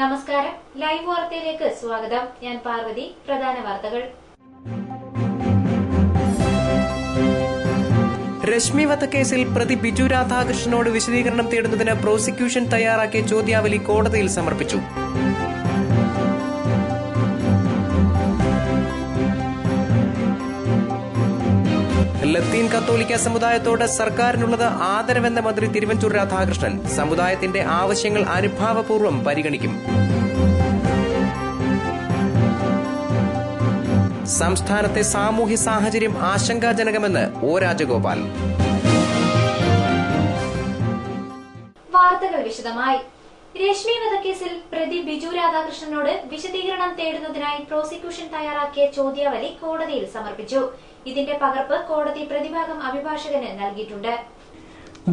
നമസ്കാരം, ലൈവ് വാർത്തയിലേക്ക് സ്വാഗതം. ഞാൻ പാർവതി. പ്രധാന വാർത്തകൾ. രശ്മി വധക്കേസിൽ പ്രതി ബിജു രാധാകൃഷ്ണനോട് വിശദീകരണം തേടുന്നതിന് പ്രോസിക്യൂഷൻ തയ്യാറാക്കിയ ചോദ്യാവലി കോടതിയിൽ സമർപ്പിച്ചു. ലത്തീൻ കത്തോലിക്ക സമുദായത്തോട് സർക്കാരിനുള്ളത് ആദരവെന്ന മന്ത്രി തിരുവഞ്ചൂർ രാധാകൃഷ്ണൻ. സമുദായത്തിന്റെ ആവശ്യങ്ങൾ അനുഭാവപൂർവ്വം പരിഗണിക്കും. സംസ്ഥാനത്തെ സാമൂഹ്യ സാഹചര്യം ആശങ്കാജനകമെന്ന് ഒ രാജഗോപാൽ. വാർത്തകൾ വിശദമായി. രശ്മി വധക്കേസിൽ പ്രതി ബിജു രാധാകൃഷ്ണനോട് വിശദീകരണം തേടുന്നതിനായി പ്രോസിക്യൂഷൻ തയ്യാറാക്കിയ ചോദ്യാവലി കോടതിയിൽ സമർപ്പിച്ചു. ഇതിന്റെ പകർപ്പ് കോടതി പ്രതിഭാഗം അഭിഭാഷകന് നൽകിയിട്ടുണ്ട്.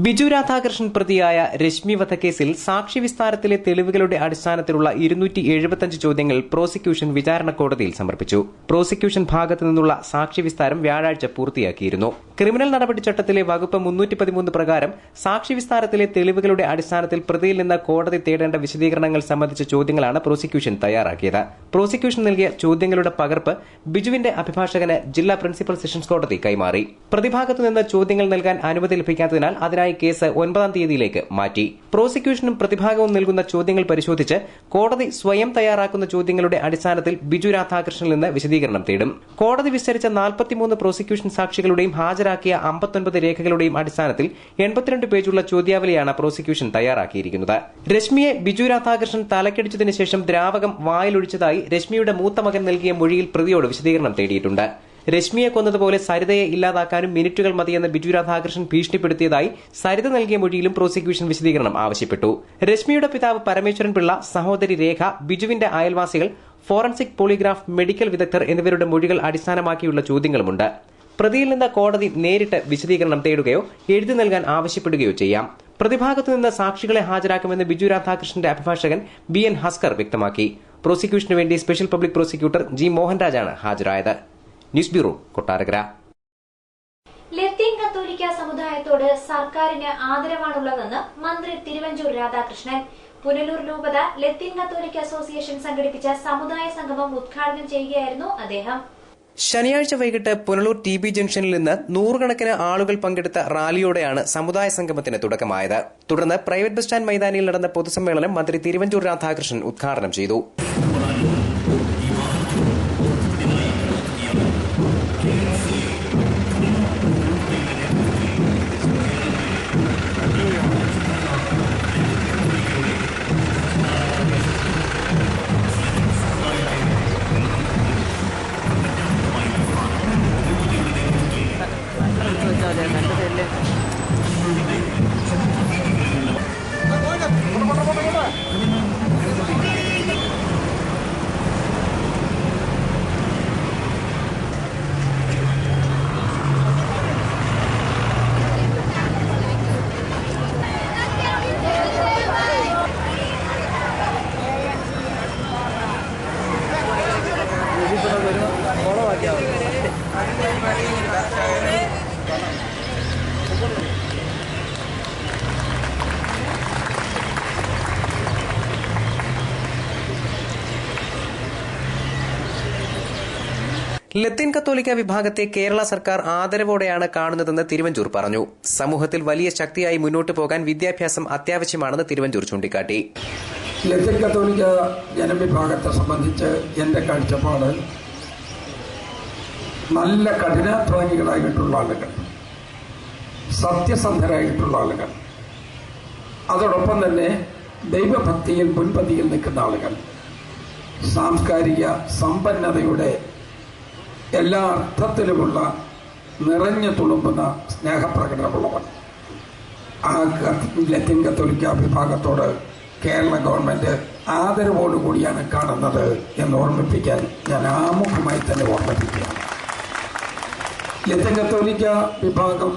ബിജു രാധാകൃഷ്ണൻ പ്രതിയായ രശ്മി വധക്കേസിൽ സാക്ഷി വിസ്താരത്തിലെ തെളിവുകളുടെ അടിസ്ഥാനത്തിലുള്ള 275 ചോദ്യങ്ങൾ പ്രോസിക്യൂഷൻ വിചാരണ കോടതിയിൽ സമർപ്പിച്ചു. പ്രോസിക്യൂഷൻ ഭാഗത്തു നിന്നുള്ള സാക്ഷി വിസ്താരം വ്യാഴാഴ്ച പൂർത്തിയാക്കിയിരുന്നു. ക്രിമിനൽ നടപടിച്ചട്ടത്തിലെ വകുപ്പ് 313 പ്രകാരം സാക്ഷി വിസ്താരത്തിലെ തെളിവുകളുടെ അടിസ്ഥാനത്തിൽ പ്രതിയിൽ നിന്ന് കോടതി തേടേണ്ട വിശദീകരണങ്ങൾ സംബന്ധിച്ച ചോദ്യങ്ങളാണ് പ്രോസിക്യൂഷൻ തയ്യാറാക്കിയത്. പ്രോസിക്യൂഷൻ നൽകിയ ചോദ്യങ്ങളുടെ പകർപ്പ് ബിജുവിന്റെ അഭിഭാഷകന് ജില്ലാ പ്രിൻസിപ്പൽ സെഷൻസ് കോടതി കൈമാറി. പ്രതിഭാഗത്തുനിന്ന് ചോദ്യങ്ങൾ നൽകാൻ അനുമതി ലഭിക്കാത്തതിനാൽ അതിനായി കേസ് 9-ാം തീയതിയിലേക്ക് മാറ്റി. പ്രോസിക്യൂഷനും പ്രതിഭാഗവും നൽകുന്ന ചോദ്യങ്ങൾ പരിശോധിച്ച് കോടതി സ്വയം തയ്യാറാക്കുന്ന ചോദ്യങ്ങളുടെ അടിസ്ഥാനത്തിൽ ബിജു രാധാകൃഷ്ണനിൽ നിന്ന് വിശദീകരണം തേടും. കോടതി വിസ്തരിച്ച 43 പ്രോസിക്യൂഷൻ സാക്ഷികളുടെയും ഹാജരാക്കിയ 59 രേഖകളുടെയും അടിസ്ഥാനത്തിൽ 82 പേജുള്ള ചോദ്യാവലിയാണ് പ്രോസിക്യൂഷൻ തയ്യാറാക്കിയിരിക്കുന്നത്. രശ്മിയെ ബിജു രാധാകൃഷ്ണൻ തലക്കടിച്ചതിനു ശേഷം ദ്രാവകം വായിലൊഴിച്ചതായി രശ്മിയുടെ മൂത്ത മകൻ നൽകിയ മൊഴിയിൽ പ്രതിയോട് വിശദീകരണം തേടിയിട്ടുണ്ട്. രശ്മിയെ കൊന്നതുപോലെ സരിതയെ ഇല്ലാതാക്കാനും മിനിറ്റുകൾ മതിയെന്ന് ബിജു രാധാകൃഷ്ണൻ ഭീഷണിപ്പെടുത്തിയതായി സരിത നൽകിയ മൊഴിയിലും പ്രോസിക്യൂഷൻ വിശദീകരണം ആവശ്യപ്പെട്ടു. രശ്മിയുടെ പിതാവ് പരമേശ്വരൻ പിള്ള, സഹോദരി രേഖ, ബിജുവിന്റെ അയൽവാസികൾ, ഫോറൻസിക് പോളിഗ്രാഫ് മെഡിക്കൽ വിദഗ്ധർ എന്നിവരുടെ മൊഴികൾ അടിസ്ഥാനമാക്കിയുള്ള ചോദ്യങ്ങളുമുണ്ട്. പ്രതിയിൽ നിന്ന് കോടതി നേരിട്ട് വിശദീകരണം തേടുകയോ എഴുതി നൽകാൻ ആവശ്യപ്പെടുകയോ ചെയ്യാം. പ്രതിഭാഗത്തുനിന്ന് സാക്ഷികളെ ഹാജരാക്കുമെന്ന് ബിജു രാധാകൃഷ്ണന്റെ അഭിഭാഷകൻ BN ഹസ്കർ വ്യക്തമാക്കി. പ്രോസിക്യൂഷനു വേണ്ടി സ്പെഷ്യൽ പബ്ലിക് പ്രോസിക്യൂട്ടർ G മോഹൻരാജാണ് ഹാജരായത്. News bureau, Kottarakkara. ലത്തീൻ കത്തോലിക്ക സമുദായത്തോട് സർക്കാരിന് ആദരവാണുള്ളതെന്ന് മന്ത്രി തിരുവഞ്ചൂർ രാധാകൃഷ്ണൻ. പുനലൂർ രൂപത ലത്തീൻ കത്തോലിക്ക അസോസിയേഷൻ സംഘടിപ്പിച്ച സമുദായ സംഗമം ഉദ്ഘാടനം ചെയ്യുകയായിരുന്നു അദ്ദേഹം. ശനിയാഴ്ച വൈകിട്ട് പുനലൂർ TB ജംഗ്ഷനിൽ നിന്ന് 100 കണക്കിന് ആളുകൾ പങ്കെടുത്ത റാലിയോടെയാണ് സമുദായ സംഗമത്തിന് തുടക്കമായത്. തുടർന്ന് പ്രൈവറ്റ് ബസ് സ്റ്റാൻഡ് മൈതാനിയിൽ നടന്ന പൊതുസമ്മേളനം മന്ത്രി തിരുവഞ്ചൂർ രാധാകൃഷ്ണൻ ഉദ്ഘാടനം ചെയ്തു. ലത്തീൻ കത്തോലിക്ക വിഭാഗത്തെ കേരള സർക്കാർ ആദരവോടെയാണ് കാണുന്നതെന്ന് തിരുവഞ്ചൂർ പറഞ്ഞു. സമൂഹത്തിൽ വലിയ ശക്തിയായി മുന്നോട്ടു പോകാൻ വിദ്യാഭ്യാസം അത്യാവശ്യമാണെന്ന് തിരുവഞ്ചൂർ ചൂണ്ടിക്കാട്ടി. ലത്തീൻ കത്തോലിക്ക ജനവിഭാഗത്തെ സംബന്ധിച്ച് എന്റെ കാഴ്ചപ്പാട് നല്ല കഠിനാധ്വാനികളായിട്ടുള്ള ആളുകൾ, സത്യസന്ധരായിട്ടുള്ള ആളുകൾ, അതോടൊപ്പം തന്നെ ദൈവഭക്തിയിൽ മുൻപന്തിയിൽ നിൽക്കുന്ന ആളുകൾ, സാംസ്കാരിക സമ്പന്നതയുടെ എല്ലാ അർത്ഥത്തിലുമുള്ള നിറഞ്ഞു തുളുമ്പുന്ന സ്നേഹപ്രകടനമുള്ളവർ. ആ ലത്തീൻ കത്തോലിക്ക വിഭാഗത്തോട് കേരള ഗവൺമെന്റ് ആദരവോടുകൂടിയാണ് കാണുന്നത് എന്ന് ഓർമ്മിപ്പിക്കാൻ ഞാൻ ആമുഖമായി തന്നെ ഓർമ്മിപ്പിക്കുകയാണ്. ലത്തീൻ കത്തോലിക്ക വിഭാഗം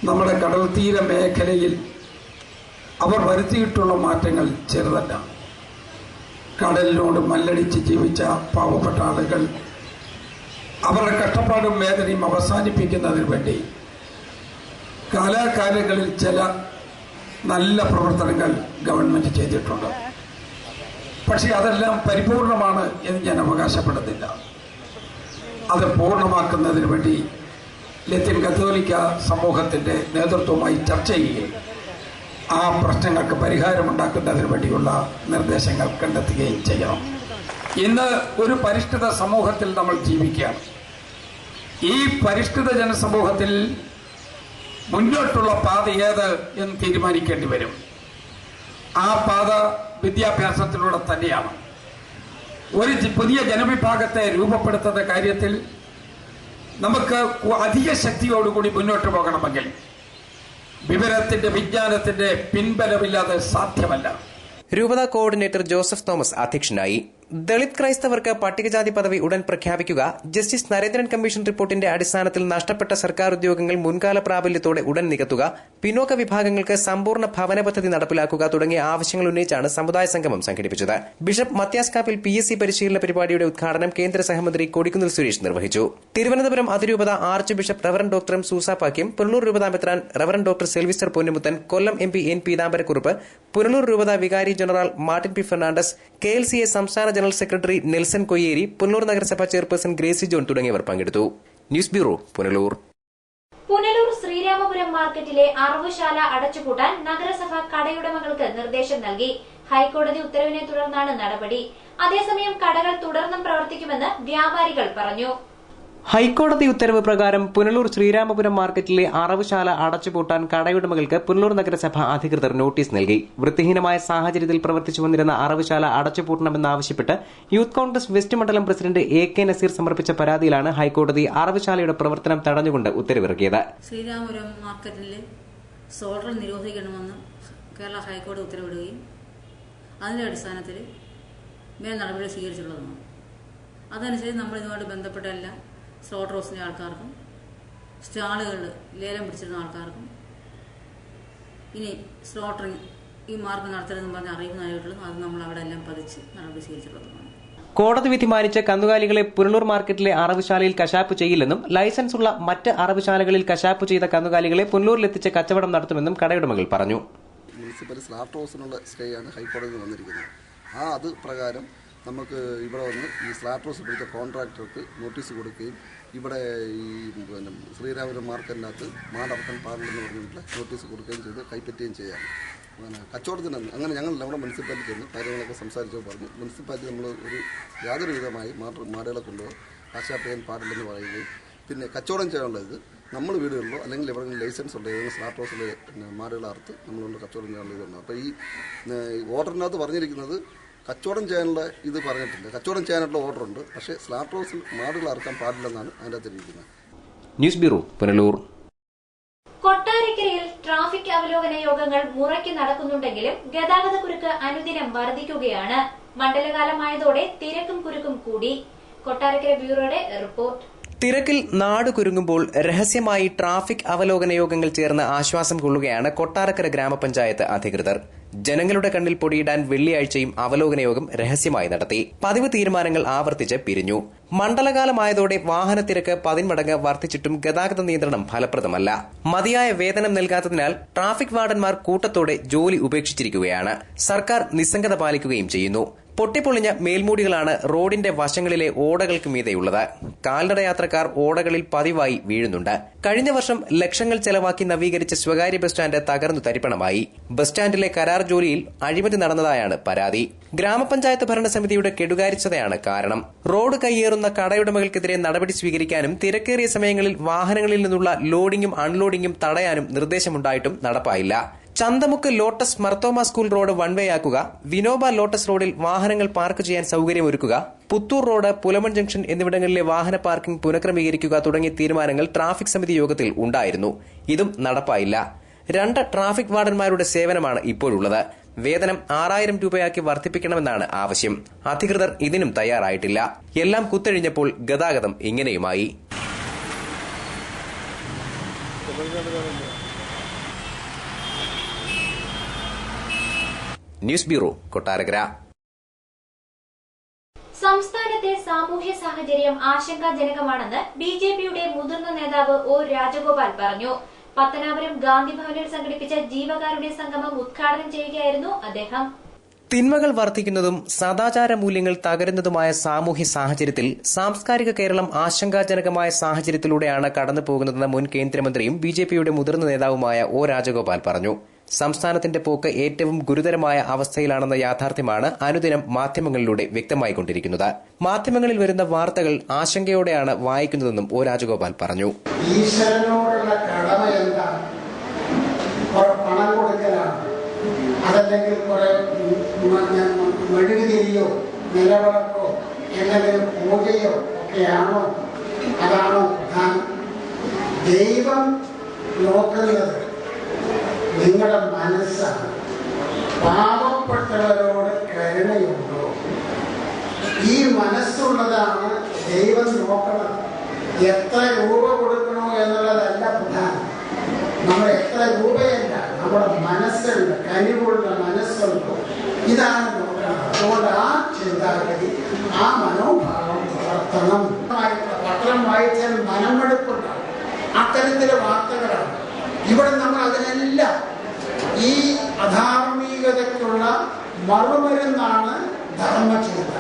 നമ്മുടെ കടൽ തീര മേഖലയിൽ അവർ വരുത്തിയിട്ടുള്ള മാറ്റങ്ങൾ ചെറുതല്ല. കടലിനോട് മല്ലടിച്ച് ജീവിച്ച പാവപ്പെട്ട ആളുകൾ അവരുടെ കഷ്ടപ്പാടും വേദനയും അവസാനിപ്പിക്കുന്നതിന് വേണ്ടി കാലാകാലങ്ങളിൽ ചില നല്ല പ്രവർത്തനങ്ങൾ ഗവൺമെന്റ് ചെയ്തിട്ടുണ്ട്. പക്ഷെ അതെല്ലാം പരിപൂർണമാണ് എന്ന് ഞാൻ അവകാശപ്പെടുന്നില്ല. അത് പൂർണ്ണമാക്കുന്നതിന് വേണ്ടി ലത്തീൻ കത്തോലിക്ക സമൂഹത്തിൻ്റെ നേതൃത്വവുമായി ചർച്ച ചെയ്യുകയും ആ പ്രശ്നങ്ങൾക്ക് പരിഹാരമുണ്ടാക്കുന്നതിന് വേണ്ടിയുള്ള നിർദ്ദേശങ്ങൾ കണ്ടെത്തുകയും ചെയ്യണം. ഇന്ന് ഒരു പരിഷ്കൃത സമൂഹത്തിൽ നമ്മൾ ജീവിക്കുകയാണ്. ഈ പരിഷ്കൃത ജനസമൂഹത്തിൽ മുന്നോട്ടുള്ള പാത ഏത് എന്ന് തീരുമാനിക്കേണ്ടി വരും. ആ പാത വിദ്യാഭ്യാസത്തിലൂടെ തന്നെയാണ്. ഒരു പുതിയ ജനവിഭാഗത്തെ രൂപപ്പെടുത്തുന്ന കാര്യത്തിൽ നമുക്ക് അധിക ശക്തിയോടുകൂടി മുന്നോട്ട് പോകണമെങ്കിൽ വിവരത്തിന്റെ വിജ്ഞാനത്തിന്റെ പിൻബലമില്ലാതെ സാധ്യമല്ല. രൂപത കോർഡിനേറ്റർ ജോസഫ് തോമസ് അധ്യക്ഷനായി. ദളിത് ക്രൈസ്തവർക്ക് പട്ടികജാതി പദവി ഉടൻ പ്രഖ്യാപിക്കുക, ജസ്റ്റിസ് നരേന്ദ്രൻ കമ്മീഷൻ റിപ്പോർട്ടിന്റെ അടിസ്ഥാനത്തിൽ നഷ്ടപ്പെട്ട സർക്കാർ ഉദ്യോഗങ്ങൾ മുൻകാല പ്രാബല്യത്തോടെ ഉടൻ നികത്തുക, പിന്നോക്ക വിഭാഗങ്ങൾക്ക് സമ്പൂർണ്ണ ഭവന പദ്ധതി നടപ്പിലാക്കുക തുടങ്ങിയ ആവശ്യങ്ങൾ ഉന്നയിച്ചാണ് സമുദായ സംഗമം സംഘടിപ്പിച്ചത്. ബിഷപ്പ് മത്യാസ് കാപ്പിൽ PSC പരിശീലന പരിപാടിയുടെ ഉദ്ഘാടനം കേന്ദ്ര സഹമന്ത്രി കൊടിക്കുന്നിൽ സുരേഷ് നിർവഹിച്ചു. തിരുവനന്തപുരം അതിരൂപത archbishop reverend doctor Soosa Pakiam, Punalur രൂപത മെത്രാൻ reverend doctor Selvister Ponnumuthan, Kollam MP N Peethambarakurup, Punalur രൂപത വികാരി general Martin P Fernandez, KLCA സംസ്ഥാന ജനറൽ സെക്രട്ടറി നെൽസൺ കൊയ്യേരി, പുനലൂർ നഗരസഭ ചെയർപേഴ്സൺ ഗ്രേസി ജോൺ തുടങ്ങിയവർ പങ്കെടുത്തു. News bureau, Punalur. പുനലൂർ ശ്രീരാമപുരം മാർക്കറ്റിലെ അറവുശാല അടച്ചുപൂട്ടാൻ നഗരസഭ കടയുടമകൾക്ക് നിർദ്ദേശം നൽകി. ഹൈക്കോടതി ഉത്തരവിനെ തുടർന്നാണ് നടപടി. അതേസമയം കടകൾ തുടർന്നും പ്രവർത്തിക്കുമെന്ന് വ്യാപാരികൾ പറഞ്ഞു. ഹൈക്കോടതി ഉത്തരവ് പ്രകാരം പുനലൂർ ശ്രീരാമപുരം മാർക്കറ്റിലെ അറവുശാല അടച്ചുപൂട്ടാൻ കടയുടമകൾക്ക് പുനലൂർ നഗരസഭ അധികൃതർ നോട്ടീസ് നൽകി. വൃത്തിഹീനമായ സാഹചര്യത്തിൽ പ്രവർത്തിച്ചു വന്നിരുന്ന അറവുശാല അടച്ചുപൂട്ടണമെന്നാവശ്യപ്പെട്ട് യൂത്ത് കോൺഗ്രസ് വെസ്റ്റ് മണ്ഡലം പ്രസിഡന്റ് AK നസീർ സമർപ്പിച്ച പരാതിയിലാണ് ഹൈക്കോടതി അറവുശാലയുടെ പ്രവർത്തനം തടഞ്ഞുകൊണ്ട് ഉത്തരവിറക്കിയത്. ശ്രീരാമപുരം മാർക്കറ്റിലെ സോൾഡർ നിരോധിക്കണമെന്ന് കേരള ഹൈക്കോടതി ഉത്തരവിടുകയും അതിന്റെ അടിസ്ഥാനത്തിൽ മേൽ നടപടി സ്വീകരിച്ചിട്ടുള്ളതാണ്. അതനുസരിച്ച് നമ്മൾ ഇതുമായിട്ട് ബന്ധപ്പെട്ട എല്ലാ സ്ലോട്ടർ ഹൗസിലെ ആൾക്കാർക്കും സ്റ്റാളുകൾ ലേലം പിടിച്ചിരുന്ന ആൾക്കാർക്കും ഇനി സ്ലോട്ടറിങ് ഈ മാർഗം നടത്തരുതെന്ന് പറഞ്ഞ് അറിയിക്കുന്നതായിട്ടുള്ളൂ. അത് നമ്മൾ അവിടെ എല്ലാം പതിച്ച് നടപടി സ്വീകരിച്ചിട്ടുള്ളതാണ്. കോടതി വിധി മാനിച്ച കന്നുകാലികളെ പുനലൂർ മാർക്കറ്റിലെ അറവുശാലയിൽ കശാപ്പ് ചെയ്യില്ലെന്നും ലൈസൻസ് ഉള്ള മറ്റ് അറവുശാലകളിൽ കശാപ്പ് ചെയ്ത കന്നുകാലികളെ പുനലൂരിലെത്തിച്ച് കച്ചവടം നടത്തുമെന്നും കടയുടമകൾ പറഞ്ഞു. മുനിസിപ്പൽ സ്ലാട്ടർ ഹൗസിനുള്ള സ്റ്റേ ആണ് ഹൈക്കോടതിയിൽ വന്നിരിക്കുന്നത്. അത് പ്രകാരം നമുക്ക് ഇവിടെ വന്ന് ഈ സ്ലാട്ടർ ഹൗസ് പിടിച്ച കോൺട്രാക്ടർക്ക് നോട്ടീസ് കൊടുക്കുകയും ഇവിടെ ഈ ശ്രീരാമപുരം മാർക്കറ്റിനകത്ത് മാടർക്കൻ പാർലെന്ന് പറഞ്ഞിട്ടുള്ള നോട്ടീസ് കൊടുക്കുകയും ചെയ്ത് കൈപ്പറ്റുകയും ചെയ്യാം. കച്ചവടത്തിന് അങ്ങനെ ഞങ്ങൾ നമ്മുടെ മുനിസിപ്പാലിറ്റി ചെന്ന് കാര്യങ്ങളൊക്കെ സംസാരിച്ചോ പറഞ്ഞു. മുനിസിപ്പാലിറ്റി നമ്മൾ ഒരു യാതൊരു വിധമായി മാടുകളെ കൊണ്ടുപോയി കശാപ്പ് ചെയ്യാൻ പാടില്ലെന്ന് പറയുകയും പിന്നെ കച്ചവടം ചെയ്യാനുള്ളത് നമ്മൾ വീടുകളിലോ അല്ലെങ്കിൽ എവിടെയെങ്കിലും ലൈസൻസ് ഉണ്ട് ഏതെങ്കിലും സ്ലാട്ടർ ഹൗസിൽ മാടുകളെ അറുത്ത് നമ്മളുകൊണ്ട് കച്ചവടം ചെയ്യാനുള്ള ഇതുണ്ട്. അപ്പോൾ ഈ ഓർഡറിനകത്ത് പറഞ്ഞിരിക്കുന്നത് കച്ചവടം ചെയ്യാനുള്ള ഇത് പറഞ്ഞിട്ടില്ല. കച്ചവടം ചെയ്യാനുള്ള ഓർഡർ ഉണ്ട്, പക്ഷേ സ്ലാട്ടർ ഹൗസിൽ മാടുകൾ അറക്കാൻ പാടില്ലെന്നാണ് അതിൻ്റെ അകത്തിരിക്കുന്നത്. News bureau, Punalur. കൊട്ടാരക്കരയിൽ ട്രാഫിക് അവലോകന യോഗങ്ങൾ മുറയ്ക്ക് നടക്കുന്നുണ്ടെങ്കിലും ഗതാഗതക്കുരുക്ക് അനുദിനം വർദ്ധിക്കുകയാണ്. മണ്ഡലകാലമായതോടെ തിരക്കും കുരുക്കും കൂടി. കൊട്ടാരക്കര ബ്യൂറോയുടെ റിപ്പോർട്ട്. തിരക്കിൽ നാട് കുരുങ്ങുമ്പോൾ രഹസ്യമായി ട്രാഫിക് അവലോകന യോഗങ്ങൾ ചേർന്ന് ആശ്വാസം കൊള്ളുകയാണ് കൊട്ടാരക്കര ഗ്രാമപഞ്ചായത്ത് അധികൃതർ. ജനങ്ങളുടെ കണ്ണിൽ പൊടിയിടാൻ വെള്ളിയാഴ്ചയും അവലോകന യോഗം രഹസ്യമായി നടത്തി. പതിവ് തീരുമാനങ്ങൾ ആവർത്തിച്ച് പിരിഞ്ഞു. മണ്ഡലകാലമായതോടെ വാഹനത്തിരക്ക് 10 മടങ്ങ് വർദ്ധിച്ചിട്ടും ഗതാഗത നിയന്ത്രണം ഫലപ്രദമല്ല. മതിയായ വേതനം നൽകാത്തതിനാൽ ട്രാഫിക് വാർഡന്മാർ കൂട്ടത്തോടെ ജോലി ഉപേക്ഷിച്ചിരിക്കുകയാണ്. സർക്കാർ നിസ്സംഗത പാലിക്കുകയും ചെയ്യുന്നു. പൊട്ടിപ്പൊളിഞ്ഞ മേൽമൂടികളാണ് റോഡിന്റെ വശങ്ങളിലെ ഓടകൾക്ക് മീതെയുള്ളത്. കാൽനടയാത്രക്കാർ ഓടകളിൽ പതിവായി വീഴുന്നുണ്ട്. കഴിഞ്ഞ വർഷം ലക്ഷങ്ങൾ ചെലവാക്കി നവീകരിച്ച സ്വകാര്യ ബസ് സ്റ്റാൻഡ് തകർന്നു തരിപ്പണമായി. ബസ് സ്റ്റാൻഡിലെ കരാർ ജോലിയിൽ അഴിമതി നടന്നതായാണ് പരാതി. ഗ്രാമപഞ്ചായത്ത് ഭരണസമിതിയുടെ കെടുകാര്യസ്ഥതയാണ് കാരണം. റോഡ് കയ്യേറുന്ന കടയുടമകൾക്കെതിരെ നടപടി സ്വീകരിക്കാനും തിരക്കേറിയ സമയങ്ങളിൽ വാഹനങ്ങളിൽ നിന്നുള്ള ലോഡിംഗും അൺലോഡിംഗും തടയാനും നിർദ്ദേശമുണ്ടായിട്ടും നടപ്പായില്ല. Chanthamukku Lotus Marthoma school road വൺവേയാക്കുക, വിനോബ ലോട്ടസ് റോഡിൽ വാഹനങ്ങൾ പാർക്ക് ചെയ്യാൻ സൌകര്യമൊരുക്കുക, പുത്തൂർ റോഡ്, പുലമൺ ജംഗ്ഷൻ എന്നിവിടങ്ങളിലെ വാഹന പാർക്കിംഗ് പുനഃക്രമീകരിക്കുക തുടങ്ങിയ തീരുമാനങ്ങൾ ട്രാഫിക് സമിതി യോഗത്തിൽ ഉണ്ടായിരുന്നു. ഇതും നടപ്പായില്ല. 2 ട്രാഫിക് വാർഡന്മാരുടെ സേവനമാണ് ഇപ്പോഴുള്ളത്. വേതനം 6000 രൂപയാക്കി വർദ്ധിപ്പിക്കണമെന്നാണ് ആവശ്യം. അധികൃതർ ഇതിനും തയ്യാറായിട്ടില്ല. എല്ലാം കുത്തൊഴിഞ്ഞപ്പോൾ ഗതാഗതം ഇങ്ങനെയുമായി. News bureau, Kottarakkara. സംസ്ഥാനത്തെ സാമൂഹ്യ സാഹചര്യം ആശങ്കാജനകമാണെന്ന് BJPയുടെ മുതിർന്ന നേതാവ് O രാജഗോപാൽ പറഞ്ഞു. പത്തനാപുരം ഗാന്ധിഭവനിൽ സംഘടിപ്പിച്ച ജീവകാരുണ്യ സംഗമം ഉദ്ഘാടനം ചെയ്യുകയായിരുന്നു അദ്ദേഹം. തിന്മകൾ വർദ്ധിക്കുന്നതും സദാചാര മൂല്യങ്ങൾ തകരുന്നതുമായ സാമൂഹ്യ സാഹചര്യത്തിൽ സാംസ്കാരിക കേരളം ആശങ്കാജനകമായ സാഹചര്യത്തിലൂടെയാണ് കടന്നുപോകുന്നതെന്ന് മുൻ കേന്ദ്രമന്ത്രിയും ബിജെപിയുടെ മുതിർന്ന നേതാവുമായ ഒ രാജഗോപാൽ പറഞ്ഞു. സംസ്ഥാനത്തിന്റെ പോക്ക് ഏറ്റവും ഗുരുതരമായ അവസ്ഥയിലാണെന്ന യാഥാർത്ഥ്യമാണ് അനുദിനം മാധ്യമങ്ങളിലൂടെ വ്യക്തമായിക്കൊണ്ടിരിക്കുന്നത്. മാധ്യമങ്ങളിൽ വരുന്ന വാർത്തകൾ ആശങ്കയോടെയാണ് വായിക്കുന്നതെന്നും ഒ രാജഗോപാൽ പറഞ്ഞു. ഈശ്വരനോടുള്ള കടമ എന്താണ്? പണം കൊടുക്കലാണ്, അതല്ലെങ്കിൽ കുറെ മെഴുകുതിരിയോ നിലവിളക്കോ എന്തെങ്കിലും പൂജയോ ഒക്കെയാണോ? അതാണോ പ്രധാനം? ദൈവം നോക്കുന്നത് നിങ്ങളുടെ മനസ്സാണ്. പാവപ്പെട്ടവരോട് കരുണയുണ്ടോ? ഈ മനസ്സുള്ളതാണ് ദൈവം നോക്കുന്നത്. എത്ര രൂപ കൊടുക്കണോ എന്നുള്ളതല്ല പ്രധാനം. നമ്മൾ എത്ര രൂപയല്ല, നമ്മുടെ മനസ്സുണ്ട്, കനിവുള്ള മനസ്സുണ്ടോ, ഇതാണ് നോക്കണം. അതുകൊണ്ട് ആ ചിന്താഗതി, ആ മനോഭാവം വളർത്തണം. പത്രം വായിച്ചാൽ മനമെടുപ്പുണ്ടാവും. അത്തരത്തിലെ വാർത്തകളാണ് ഇവിടെ. നമ്മൾ അതിനെല്ലാം ഈ അധാർമികതയ്ക്കുള്ള മറുമരുന്നാണ് ധർമ്മചിന്ത.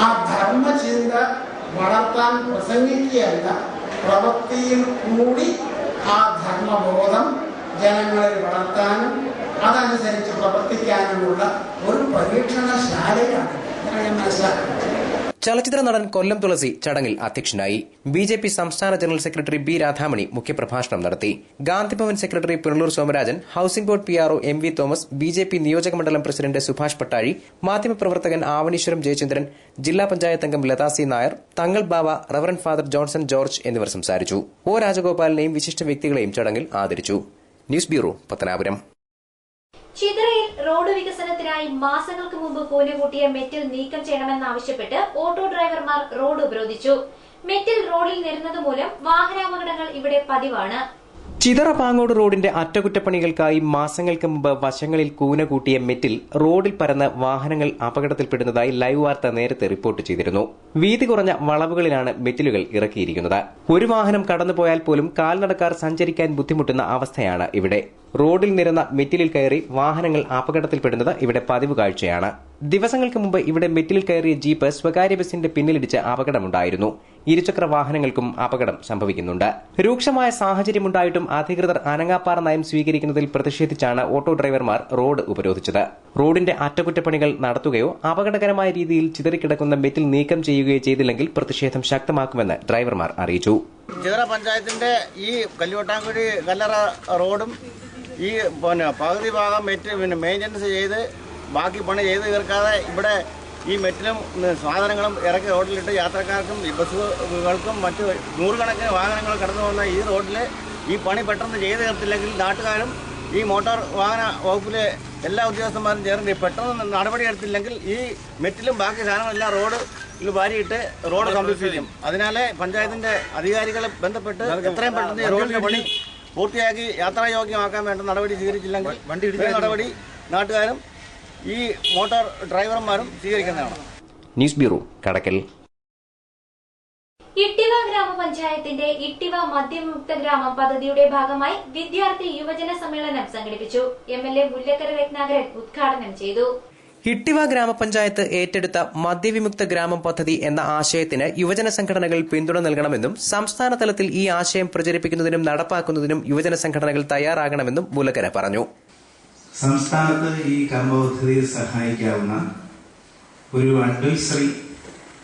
ആ ധർമ്മചിന്ത വളർത്താൻ പ്രസംഗിക്കുകയല്ല, പ്രവൃത്തിയിൽ കൂടി ആ ധർമ്മബോധം ജനങ്ങളിൽ വളർത്താനും അതനുസരിച്ച് പ്രവർത്തിക്കാനുമുള്ള ഒരു പരീക്ഷണശാലയാണ് ഞാൻ മനസ്സിലാക്കുന്നത്. ചലച്ചിത്ര നടൻ കൊല്ലം തുളസി ചടങ്ങിൽ അധ്യക്ഷനായി. ബിജെപി സംസ്ഥാന ജനറൽ സെക്രട്ടറി ബി രാധാമണി മുഖ്യപ്രഭാഷണം നടത്തി. Gandhibhavan secretary Punalur Somarajan, housing board PRO MV Thomas, BJP നിയോജകമണ്ഡലം പ്രസിഡന്റ് സുഭാഷ് പട്ടാഴി, മാധ്യമപ്രവർത്തകൻ ആവണീശ്വരം ജയചന്ദ്രൻ, ജില്ലാ പഞ്ചായത്ത് അംഗം Lata C Nair, Thangal Bava, reverend father Johnson George എന്നിവർ സംസാരിച്ചു. ഒ രാജഗോപാലിനെയും വിശിഷ്ട വ്യക്തികളെയും ചടങ്ങിൽ ആദരിച്ചു. News bureau, Pathanapuram. ചിതറയിൽ റോഡ് വികസനത്തിനായി മാസങ്ങൾക്ക് മുമ്പ് കൂനുകൂട്ടിയ മെറ്റിൽ നീക്കം ചെയ്യണമെന്നാവശ്യപ്പെട്ട് ഓട്ടോ ഡ്രൈവർമാർ റോഡ് ഉപരോധിച്ചു. മെറ്റിൽ റോഡിൽ നിരന്നതുമൂലം വാഹനാപകടങ്ങൾ ഇവിടെ പതിവാണ്. ചിതറ പാങ്ങോട് റോഡിന്റെ അറ്റകുറ്റപ്പണികൾക്കായി മാസങ്ങൾക്ക് മുമ്പ് വശങ്ങളിൽ കൂന കൂട്ടിയ മെറ്റിൽ റോഡിൽ പരന്ന് വാഹനങ്ങൾ അപകടത്തിൽപ്പെടുന്നതായി ലൈവ് വാർത്ത നേരത്തെ റിപ്പോർട്ട് ചെയ്തിരുന്നു. വീതി കുറഞ്ഞ വളവുകളിലാണ് മെറ്റിലുകൾ ഇറക്കിയിരിക്കുന്നത്. ഒരു വാഹനം കടന്നുപോയാൽ പോലും കാൽനടക്കാർ സഞ്ചരിക്കാൻ ബുദ്ധിമുട്ടുന്ന അവസ്ഥയാണ് ഇവിടെ. റോഡിൽ നിരന്ന മെറ്റിലിൽ കയറി വാഹനങ്ങൾ അപകടത്തിൽപ്പെടുന്നത് ഇവിടെ പതിവ് കാഴ്ചയാണ്. ദിവസങ്ങൾക്ക് മുമ്പ് ഇവിടെ മെറ്റിലിൽ കയറിയ ജീപ്പ് സ്വകാര്യ ബസിന്റെ പിന്നിലിടിച്ച് അപകടമുണ്ടായിരുന്നു. ഇരുചക്ര വാഹനങ്ങൾക്കും അപകടം സംഭവിക്കുന്നുണ്ട്. രൂക്ഷമായ സാഹചര്യമുണ്ടായിട്ടും അധികൃതർ അനങ്ങാപ്പാറ നയം സ്വീകരിക്കുന്നതിൽ പ്രതിഷേധിച്ചാണ് ഓട്ടോ ഡ്രൈവർമാർ റോഡ് ഉപരോധിച്ചത്. റോഡിന്റെ അറ്റകുറ്റപ്പണികൾ നടത്തുകയോ അപകടകരമായ രീതിയിൽ ചിതറിക്കിടക്കുന്ന മെറ്റിൽ നീക്കം ചെയ്യുകയോ ചെയ്തില്ലെങ്കിൽ പ്രതിഷേധം ശക്തമാക്കുമെന്ന് ഡ്രൈവർമാർ അറിയിച്ചു. ചിതറ പഞ്ചായത്തിന്റെ ഈ കല്ലുവട്ടാങ്കുഴി കല്ലറ റോഡും ഈ പകുതി ഭാഗം മെയിൻ്റനൻസ് ചെയ്ത് ബാക്കി പണി ചെയ്ത് തീർക്കാതെ ഇവിടെ ഈ മെറ്റിലും സാധനങ്ങളും ഇറക്കി റോഡിലിട്ട് യാത്രക്കാർക്കും ബസ്സുകൾക്കും മറ്റ് നൂറുകണക്കിന് വാഹനങ്ങൾ കടന്നു പോകുന്ന ഈ റോഡിൽ ഈ പണി പെട്ടെന്ന് ചെയ്ത് തീർത്തില്ലെങ്കിൽ നാട്ടുകാരും ഈ മോട്ടോർ വാഹന വകുപ്പിലെ എല്ലാ ഉദ്യോഗസ്ഥന്മാരും ചേർന്ന് പെട്ടെന്ന് നടപടിയെടുത്തില്ലെങ്കിൽ ഈ മെറ്റിലും ബാക്കി സാധനങ്ങളെല്ലാം റോഡിൽ വാരിയിട്ട് റോഡ് സംരക്ഷിക്കും. അതിനാലെ പഞ്ചായത്തിന്റെ അധികാരികളെ ബന്ധപ്പെട്ട് എത്രയും പെട്ടെന്ന് റോഡിന്റെ പണി പൂർത്തിയാക്കി യാത്രായോഗ്യമാക്കാൻ വേണ്ട നടപടി സ്വീകരിച്ചില്ലെങ്കിൽ നടപടി നാട്ടുകാരും ഈ മോട്ടോർ ഡ്രൈവർമാരും സ്വീകരിക്കുന്നതാണ്. ന്യൂസ് ബ്യൂറോ, കടക്കൽ. ഇട്ടിവ ഗ്രാമപഞ്ചായത്തിന്റെ ഇട്ടിവ മദ്യമുക്ത ഗ്രാമം പദ്ധതിയുടെ ഭാഗമായി വിദ്യാർത്ഥി യുവജന സമ്മേളനം സംഘടിപ്പിച്ചു. MLA മുല്ലക്കര രത്നാകരൻ ഉദ്ഘാടനം ചെയ്തു. ഇട്ടിവ ഗ്രാമപഞ്ചായത്ത് ഏറ്റെടുത്ത മദ്യവിമുക്ത ഗ്രാമം പദ്ധതി എന്ന ആശയത്തിന് യുവജന സംഘടനകൾ പിന്തുണ നൽകണമെന്നും സംസ്ഥാന തലത്തിൽ ഈ ആശയം പ്രചരിപ്പിക്കുന്നതിനും നടപ്പാക്കുന്നതിനും യുവജന സംഘടനകൾ തയ്യാറാകണമെന്നും മുല്ലക്കര പറഞ്ഞു. സംസ്ഥാനത്ത് ഈ കർമ്മ പദ്ധതിയിൽ സഹായിക്കാവുന്ന ഒരു അഡ്വൈസറി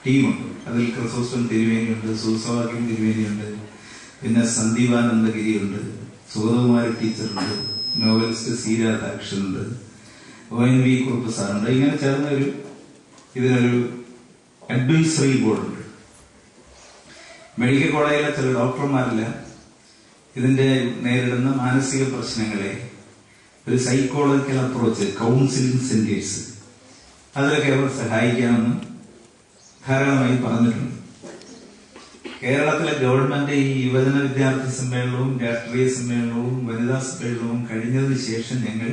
ടീമുണ്ട്. അതിൽ ക്രിസോസ്റ്റം തിരുവേനിയുണ്ട്, സൂസവാക്യം തിരുവേനിയുണ്ട്, പിന്നെ സന്ദീപാനന്ദഗിരിയുണ്ട്, സുഗതകുമാരി ടീച്ചറുണ്ട്, നോവലിസ്റ്റ് സി രാധാകൃഷ്ണനുണ്ട്, ONV കുറുപ്പ് സാറുണ്ട്. ഇങ്ങനെ ചേർന്ന ഇതിനൊരു അഡ്വൈസറി ബോർഡുണ്ട്. മെഡിക്കൽ കോളേജിലെ ചില ഡോക്ടർമാരെല്ലാം ഇതിന്റെ നേരിടുന്ന മാനസിക പ്രശ്നങ്ങളെ ഒരു സൈക്കോളജിക്കൽ അപ്രോച്ച്, കൗൺസിലിംഗ് സെന്റേഴ്സ്, അതിലൊക്കെ അവർ സഹായിക്കാമെന്നും ധാരാളമായി പറഞ്ഞിട്ടുണ്ട്. കേരളത്തിലെ ഗവൺമെന്റ് ഈ യുവജന വിദ്യാർത്ഥി സമ്മേളനവും രാഷ്ട്രീയ സമ്മേളനവും വനിതാ സമ്മേളനവും കഴിഞ്ഞതിന് ശേഷം ഞങ്ങൾ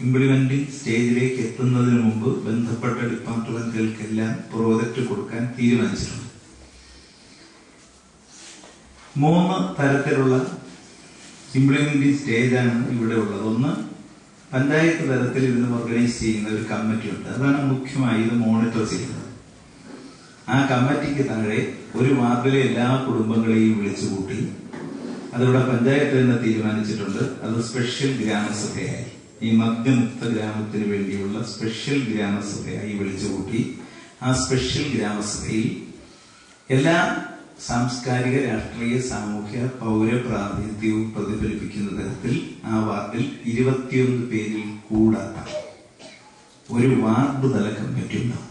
ഇംപ്ലിമെന്റിംഗ് സ്റ്റേജിലേക്ക് എത്തുന്നതിന് മുമ്പ് ബന്ധപ്പെട്ട ഡിപ്പാർട്ട്മെന്റുകൾക്കെല്ലാം പ്രോജക്റ്റ് കൊടുക്കാൻ തീരുമാനിച്ചിട്ടുണ്ട്. 3 തരത്തിലുള്ള ഇംപ്ലിമെന്റിംഗ് സ്റ്റേജാണ് ഇവിടെ ഉള്ളത്. ഒന്ന് പഞ്ചായത്ത് തലത്തിൽ ഇതിന് ഓർഗനൈസ് ചെയ്യുന്ന ഒരു കമ്മിറ്റി ഉണ്ട്. അതാണ് മുഖ്യമായി ഇത് മോണിറ്റർ ചെയ്യുന്നത്. ആ കമ്മിറ്റിക്ക് താഴെ ഒരു വാർഡിലെ എല്ലാ കുടുംബങ്ങളെയും വിളിച്ചുകൂട്ടി അതിവിടെ പഞ്ചായത്ത് തന്നെ തീരുമാനിച്ചിട്ടുണ്ട്. അത് സ്പെഷ്യൽ ഗ്രാമസഭയായി, ഈ മദ്യമുക്ത ഗ്രാമത്തിന് വേണ്ടിയുള്ള സ്പെഷ്യൽ ഗ്രാമസഭയായി വിളിച്ചുകൂട്ടി ആ സ്പെഷ്യൽ ഗ്രാമസഭയിൽ എല്ലാ സാംസ്കാരിക, രാഷ്ട്രീയ, സാമൂഹ്യ, പൗര പ്രാതിനിധ്യവും പ്രതിഫലിപ്പിക്കുന്ന തരത്തിൽ ആ വാർഡിൽ 21 പേരിൽ കൂടാത്ത ഒരു വാർഡ് തല കമ്മിറ്റി ഉണ്ടാവും.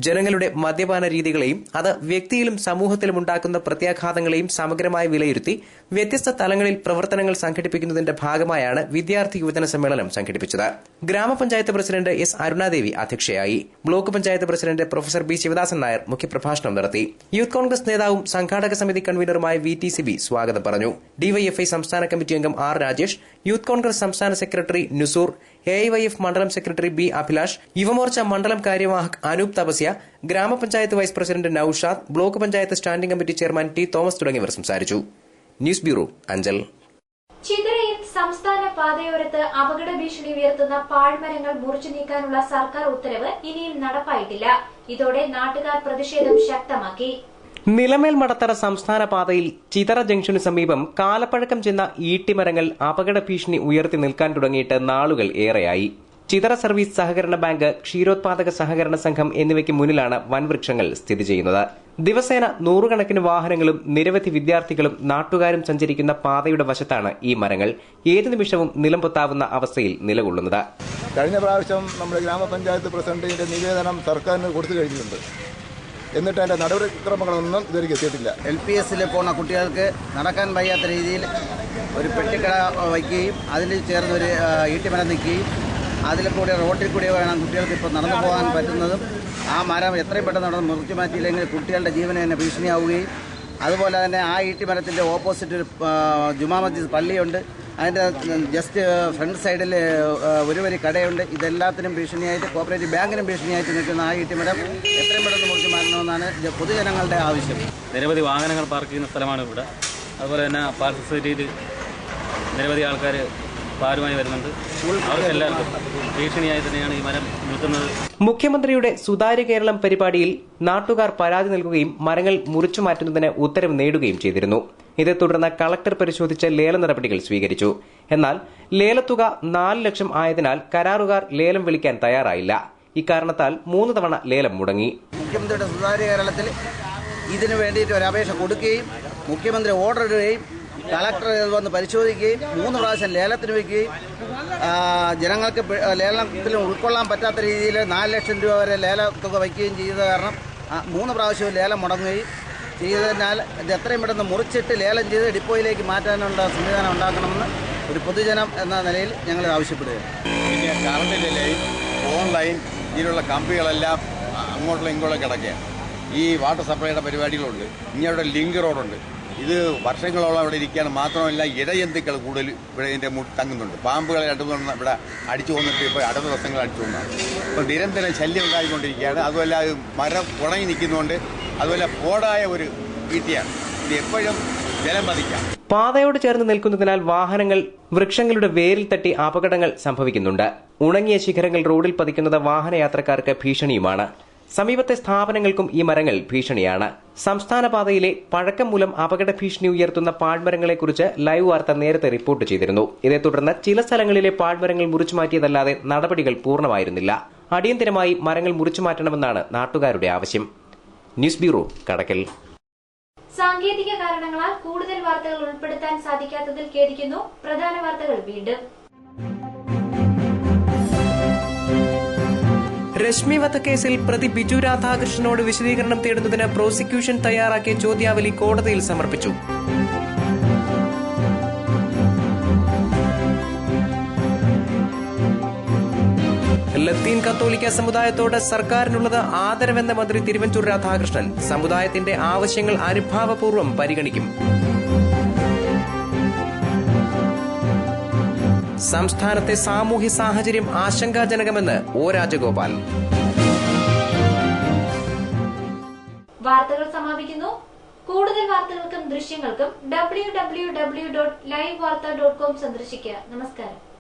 ജനങ്ങളുടെ മദ്യപാന രീതികളെയും അത് വ്യക്തിയിലും സമൂഹത്തിലും ഉണ്ടാക്കുന്ന പ്രത്യാഘാതങ്ങളെയും സമഗ്രമായി വിലയിരുത്തി വ്യത്യസ്ത തലങ്ങളിൽ പ്രവർത്തനങ്ങൾ സംഘടിപ്പിക്കുന്നതിന്റെ ഭാഗമായാണ് വിദ്യാർത്ഥി യുവജന സമ്മേളനം സംഘടിപ്പിച്ചത്. ഗ്രാമപഞ്ചായത്ത് പ്രസിഡന്റ് എസ് അരുണാദേവി അധ്യക്ഷയായി. Block panchayat president professor B Sivadasan Nair മുഖ്യപ്രഭാഷണം നടത്തി. യൂത്ത് കോൺഗ്രസ് നേതാവും സംഘാടക സമിതി കൺവീനറുമായ VT സിബി സ്വാഗതം പറഞ്ഞു. DYFI സംസ്ഥാന കമ്മിറ്റി അംഗം R രാജേഷ്, യൂത്ത് കോൺഗ്രസ് സംസ്ഥാന സെക്രട്ടറി നുസൂർ, AIYF മണ്ഡലം സെക്രട്ടറി B അഭിലാഷ്, യുവമോർച്ച മണ്ഡലം കാര്യവാഹക് അനൂപ് തപസ്യ, ഗ്രാമപഞ്ചായത്ത് vice president Naushad, block panchayat standing committee chairman T Thomas തുടങ്ങിയവർ സംസാരിച്ചു. News bureau, Anchal. ചിതറയിൽ സംസ്ഥാന പാതയോരത്ത് അപകട ഭീഷണി ഉയർത്തുന്ന പാഴ്മരങ്ങൾ മുറിച്ചു നീക്കാനുള്ള സർക്കാർ ഉത്തരവ് ഇനിയും നടപ്പായിട്ടില്ല. ഇതോടെ നാട്ടുകാർ പ്രതിഷേധം ശക്തമാക്കി. നിലമേൽ മടത്തറ സംസ്ഥാന പാതയിൽ ചിതറ ജംഗ്ഷനു സമീപം കാലപ്പഴക്കം ചെന്ന ഈട്ടിമരങ്ങൾ അപകട ഭീഷണി ഉയർത്തി നിൽക്കാൻ തുടങ്ങിയിട്ട് നാളുകൾ ഏറെയായി. ചിതറ സർവീസ് സഹകരണ ബാങ്ക്, ക്ഷീരോത്പാദക സഹകരണ സംഘം എന്നിവയ്ക്ക് മുന്നിലാണ് വൻവൃക്ഷങ്ങൾ സ്ഥിതി ചെയ്യുന്നത്. ദിവസേന 100 കണക്കിന് വാഹനങ്ങളും നിരവധി വിദ്യാർത്ഥികളും നാട്ടുകാരും സഞ്ചരിക്കുന്ന പാതയുടെ വശത്താണ് ഈ മരങ്ങൾ ഏതു നിമിഷവും നിലംപൊത്താവുന്ന അവസ്ഥയിൽ നിലകൊള്ളുന്നത്. കഴിഞ്ഞ പ്രാവശ്യം നമ്മുടെ ഗ്രാമപഞ്ചായത്ത് പ്രസിഡന്റിന്റെ നിവേദനം സർക്കാരിന് കൊടുത്തു കഴിഞ്ഞിട്ടുണ്ട്. എന്നിട്ട് അതിന്റെ നടപടിക്രമങ്ങളൊന്നും ഇതുവരെ എത്തിയിട്ടില്ല. LPSൽ പോകുന്ന കുട്ടികൾക്ക് നടക്കാൻ വയ്യാത്ത രീതിയിൽ ഒരു പെട്ടിക്കട വയ്ക്കുകയും അതിൽ ചേർന്നൊരു ഈട്ടിമരം നിൽക്കുകയും അതിൽ കൂടി റോട്ടിൽ കൂടി വേണം കുട്ടികൾക്ക് ഇപ്പോൾ നടന്നു പോകാൻ പറ്റുന്നതും. ആ മരം എത്രയും പെട്ടെന്ന് നടന്ന് മുറിച്ചു മാറ്റിയില്ലെങ്കിൽ കുട്ടികളുടെ ജീവന് തന്നെ ഭീഷണിയാവുകയും അതുപോലെ തന്നെ ആ ഈട്ടിമരത്തിൻ്റെ ഓപ്പോസിറ്റ് ഒരു ജുമാ മസ്ജിദ് പള്ളിയുണ്ട്. അതിൻ്റെ ജസ്റ്റ് ഫ്രണ്ട് സൈഡിൽ ഒരു വരി കടയുണ്ട്. ഇതെല്ലാത്തിനും ഭീഷണിയായിട്ട്, കോപ്പറേറ്റീവ് ബാങ്കിനും ഭീഷണിയായിട്ട് നിൽക്കുന്ന ആ ഈട്ടിമരം എത്രയും പെട്ടെന്ന് മുറിച്ച് മാറ്റണമെന്നാണ് പൊതുജനങ്ങളുടെ ആവശ്യം. നിരവധി വാഹനങ്ങൾ പാർക്ക് ചെയ്യുന്ന സ്ഥലമാണ് ഇവിടെ. അതുപോലെ തന്നെ പാർക്ക് സൊസൈറ്റിയിൽ നിരവധി ആൾക്കാർ പാലുമായി വരുന്നുണ്ട്. അവർക്കെല്ലാവർക്കും ഭീഷണിയായി തന്നെയാണ് ഈ മരം നിൽക്കുന്നത്. മുഖ്യമന്ത്രിയുടെ സുതാര്യ കേരളം പരിപാടിയിൽ നാട്ടുകാർ പരാതി നൽകുകയും മരങ്ങൾ മുറിച്ചു മാറ്റുന്നതിന് ഉത്തരവ് നേടുകയും ചെയ്തിരുന്നു. ഇതേ തുടർന്ന് കളക്ടർ പരിശോധിച്ച് ലേല നടപടികൾ സ്വീകരിച്ചു. എന്നാൽ ലേലത്തുക 4 ലക്ഷം ആയതിനാൽ കരാറുകാർ ലേലം വിളിക്കാൻ തയ്യാറായില്ല. ഇക്കാരണത്താൽ 3 തവണ ലേലം മുടങ്ങി. മുഖ്യമന്ത്രിയുടെ സുതാര്യ കേരളത്തിൽ ഇതിനു വേണ്ടിയിട്ട് ഒരു അപേക്ഷ കൊടുക്കുകയും മുഖ്യമന്ത്രി ഓർഡർ ഇടുകയും കളക്ടർ വന്ന് പരിശോധിക്കുകയും 3 പ്രാവശ്യം ലേലത്തിന് വയ്ക്കുകയും ജനങ്ങൾക്ക് ലേലത്തിൽ ഉൾക്കൊള്ളാൻ പറ്റാത്ത രീതിയിൽ 4 ലക്ഷം രൂപ വരെ ലേലത്തുക വയ്ക്കുകയും ചെയ്ത കാരണം 3 പ്രാവശ്യവും ലേലം മുടങ്ങുകയും ചെയ്തതിനാൽ ഇത് എത്രയും പെട്ടെന്ന് മുറിച്ചിട്ട് ലേലം ചെയ്ത് ഡിപ്പോയിലേക്ക് മാറ്റാനുള്ള സംവിധാനം ഉണ്ടാക്കണമെന്ന് ഒരു പൊതുജനം എന്ന നിലയിൽ ഞങ്ങൾ ആവശ്യപ്പെടുകയാണ്. പിന്നെ കറണ്ടിൻ്റെ ലൈൻ, ഫോൺ ലൈൻ, ഇതിലുള്ള കമ്പികളെല്ലാം അങ്ങോട്ടുള്ള ഇങ്ങോട്ടും കിടക്കുകയാണ്. ഈ വാട്ടർ സപ്ലൈയുടെ പരിപാടികളുണ്ട്. ഇങ്ങനെ ലിങ്ക് റോഡുണ്ട്. ഇത് വർഷങ്ങളോളം അവിടെ ഇരിക്കുകയാണ്. മാത്രമല്ല ഇഴജന്തുക്കൾ കൂടുതൽ ഇവിടെ ഇതിൻ്റെ തങ്ങുന്നുണ്ട്. പാമ്പുകളെ അടുത്തുനിന്ന് ഇവിടെ അടിച്ചു കൊന്നിട്ട് ഇപ്പോൾ അടുത്ത ദിവസങ്ങൾ അടിച്ചു കൊന്നാണ്. ഇപ്പോൾ നിരന്തരം ശല്യം ഉണ്ടായിക്കൊണ്ടിരിക്കുകയാണ്. അതുമല്ല മരം ഉണങ്ങി നിൽക്കുന്നതുകൊണ്ട് അതുപോലെ പോടായ ഒരു ഈട്ടിയാണ്. ഇത് എപ്പോഴും ജലം പതിക്കാം. പാതയോട് ചേർന്ന് നിൽക്കുന്നതിനാൽ വാഹനങ്ങൾ വൃക്ഷങ്ങളുടെ വേരിൽ തട്ടി അപകടങ്ങൾ സംഭവിക്കുന്നുണ്ട്. ഉണങ്ങിയ ശിഖരങ്ങൾ റോഡിൽ പതിക്കുന്നത് വാഹനയാത്രക്കാർക്ക് ഭീഷണിയുമാണ്. സമീപത്തെ സ്ഥാപനങ്ങൾക്കും ഈ മരങ്ങൾ ഭീഷണിയാണ്. സംസ്ഥാന പാതയിലെ പഴക്കം മൂലം അപകട ഭീഷണി ഉയർത്തുന്ന പാഴ്മരങ്ങളെക്കുറിച്ച് ലൈവ് വാർത്ത നേരത്തെ റിപ്പോർട്ട് ചെയ്തിരുന്നു. ഇതേ തുടർന്ന് ചില സ്ഥലങ്ങളിലെ പാഴ്മരങ്ങൾ മുറിച്ചു മാറ്റിയതല്ലാതെ നടപടികൾ പൂർണ്ണമായിരുന്നില്ല. അടിയന്തരമായി മരങ്ങൾ മുറിച്ചു മാറ്റണമെന്നാണ് നാട്ടുകാരുടെ ആവശ്യം. ന്യൂസ് ബ്യൂറോ, കടക്കൽ. സാങ്കേതിക കാരണങ്ങളാൽ കൂടുതൽ വാർത്തകൾ ഉൾപ്പെടുത്താൻ സാധിക്കാത്തതിൽ ഖേദിക്കുന്നു. പ്രധാന വാർത്തകൾ വീണ്ടും. രശ്മി വധക്കേസിൽ പ്രതി ബിജു രാധാകൃഷ്ണനോട് വിശദീകരണം തേടുന്നതിന് പ്രോസിക്യൂഷൻ തയ്യാറാക്കിയ ചോദ്യാവലി കോടതിയിൽ സമർപ്പിച്ചു. ലത്തീൻ കത്തോലിക്ക സമുദായത്തോട് സർക്കാരിനുള്ളത് ആദരവെന്ന മന്ത്രി തിരുവഞ്ചൂർ രാധാകൃഷ്ണൻ. സമുദായത്തിന്റെ ആവശ്യങ്ങൾ അനുഭാവപൂർവ്വം പരിഗണിക്കും. സംസ്ഥാനത്തെ സാമൂഹ്യ സാഹചര്യം ആശങ്കാജനകമെന്ന് ഒ രാജഗോപാൽ. വാർത്തകൾ സമാപിക്കുന്നു. കൂടുതൽ വാർത്തകൾക്കും ദൃശ്യങ്ങൾക്കും www.livevarta.com സന്ദർശിക്കുക. നമസ്കാരം.